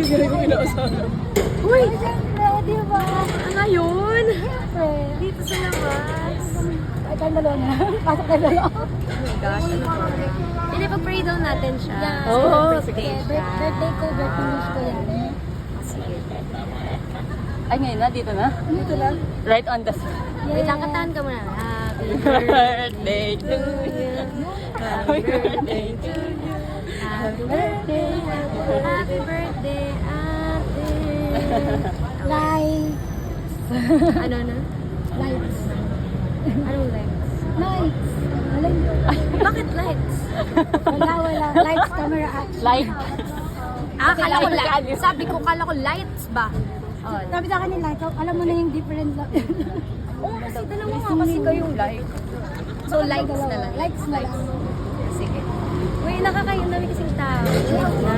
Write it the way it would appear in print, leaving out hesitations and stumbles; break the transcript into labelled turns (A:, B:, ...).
A: Galing ko kinausahan.
B: Uy! Siyempre, di ba?
A: Ngayon?
B: Siyempre.
A: Dito sa labas.
B: Ay, kang dalawa na. Pasok tayo dalawa.
A: Oh my gosh, ano pa? Hindi, pag-pray daw natin siya.
B: Yeah.
A: Oo,
B: Sige, birthday ko, birthday wish ko yan.
A: Sige.
C: Ay, ngayon na, dito na.
B: Dito lang.
C: Right on the spot.
A: Wait lang, kantahan ka muna. Happy
C: Birthday to
A: you. Happy birthday to you. Happy birthday. Happy birthday, ate.
B: Lights.
A: Ano na?
B: Lights.
A: Anong lights?
B: Lights. Wala yun.
A: Bakit lights?
B: Wala. Lights, camera, action.
C: Like.
A: Kala ko lights. Sabi ko, kala ko lights ba? Oh,
B: Sabi sa akin ni Lights, alam mo na yung difference lang.
A: oo, kasi dalawa nga kasi kayong like. So, lights na lang.
B: Lights na lang.
A: Sige. Uy, nakakain dami kasing tao. Lights na.